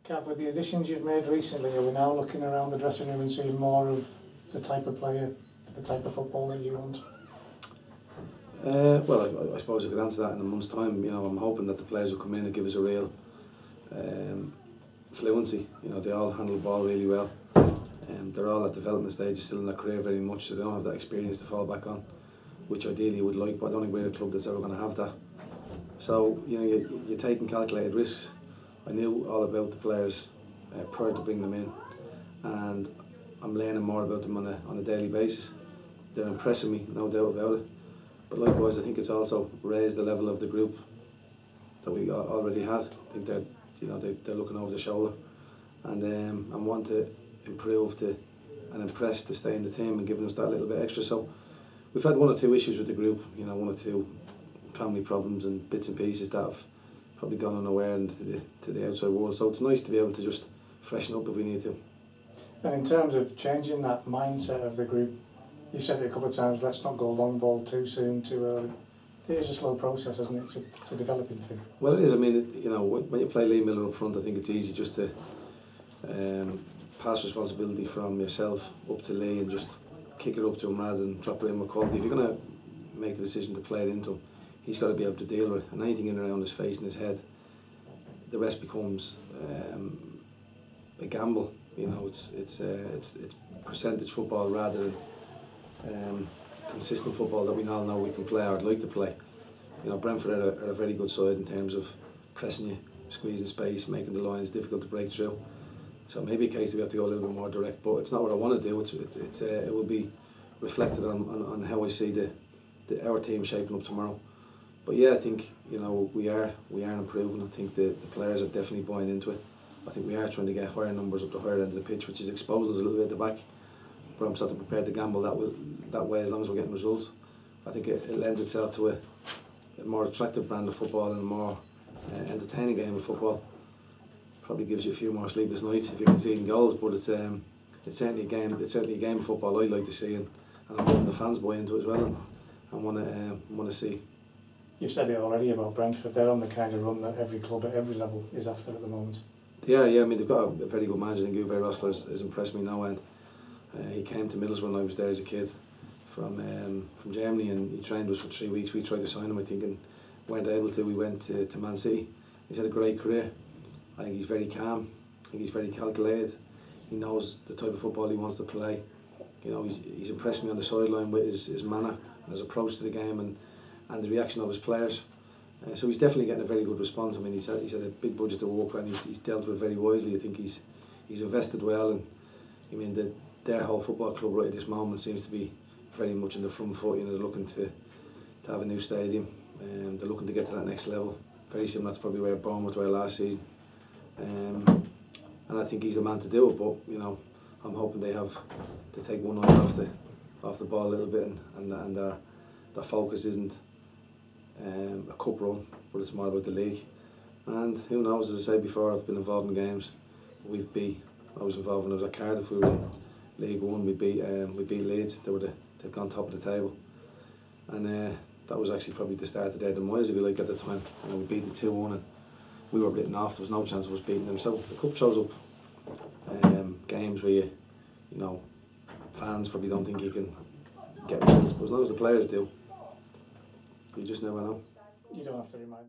Cav, with the additions you've made recently, are we now looking around the dressing room and seeing more of the type of player, the type of football that you want? Well, I suppose I could answer that in a month's time. You know, I'm hoping that the players will come in and give us a real fluency. You know, they all handle the ball really well. They're all at development stages, still in their career very much, so they don't have that experience to fall back on, which ideally would like, but I don't think we're a club that's ever going to have that. So, you know, you're taking calculated risks. I knew all about the players prior to bringing them in, and I'm learning more about them on a daily basis. They're impressing me, no doubt about it. But likewise, I think it's also raised the level of the group that we already had. I think they're, you know, they're looking over the shoulder, and want to improve and impress to stay in the team and giving us that little bit extra. So we've had one or two issues with the group, you know, one or two family problems and bits and pieces that have probably gone unaware into the outside world. So it's nice to be able to just freshen up if we need to. And in terms of changing that mindset of the group, you said it a couple of times, let's not go long ball too soon, too early. It is a slow process, isn't it? It's a developing thing. Well, it is. I mean, you know, when you play Lee Miller up front, I think it's easy just to pass responsibility from yourself up to Lee and just kick it up to him rather than drop it in with quality. If you're going to make the decision to play it into him, he's got to be able to deal with it. And anything in and around his face and his head, the rest becomes a gamble. You know, it's percentage football rather than consistent football that we all know we can play or would like to play. You know, Brentford are a very good side in terms of pressing you, squeezing space, making the lines difficult to break through. So maybe a case that we have to go a little bit more direct, but it's not what I want to do. It will be reflected on how I see our team shaping up tomorrow. But yeah, I think, you know, we are improving. I think the players are definitely buying into it. I think we are trying to get higher numbers up the higher end of the pitch, which is exposing us a little bit at the back. But I'm sort of prepared to gamble that way as long as we're getting results. I think it lends itself to a more attractive brand of football and a more entertaining game of football. Probably gives you a few more sleepless nights if you're conceding goals, but it's certainly a game. It's certainly a game of football I'd like to see, and I'm hoping the fans buy into it as well and want to see. You've said it already about Brentford. They're on the kind of run that every club at every level is after at the moment. Yeah. I mean, they've got a very good manager. I think Uwe Rosler has impressed me no end. He came to Middlesbrough when I was there as a kid from Germany, and he trained with us for 3 weeks. We tried to sign him, I think, and weren't able to. We went to Man City. He's had a great career. I think he's very calm. I think he's very calculated. He knows the type of football he wants to play. You know, he's impressed me on the sideline with his manner and his approach to the game and the reaction of his players. So he's definitely getting a very good response. I mean, he's had a big budget to work with, and he's dealt with it very wisely. I think he's invested well, and I mean their whole football club right at this moment seems to be very much in the front foot. You know, they're looking to have a new stadium, and they're looking to get to that next level. Very similar to probably where Bournemouth were last season. And I think he's the man to do it. But you know, I'm hoping they take one eye off the ball a little bit, and their focus isn't a cup run, but it's more about the league. And who knows? As I said before, I've been involved in games. I was involved when I was at Cardiff. We were in League One. We beat Leeds. They'd gone top of the table, and that was actually probably the start of their demise, if you like, at the time. And we beat them 2-1, and we were written off. There was no chance of us beating them. So the cup shows up games where you know, fans probably don't think you can get results, but as long as the players do, you just never know. You don't have to remind.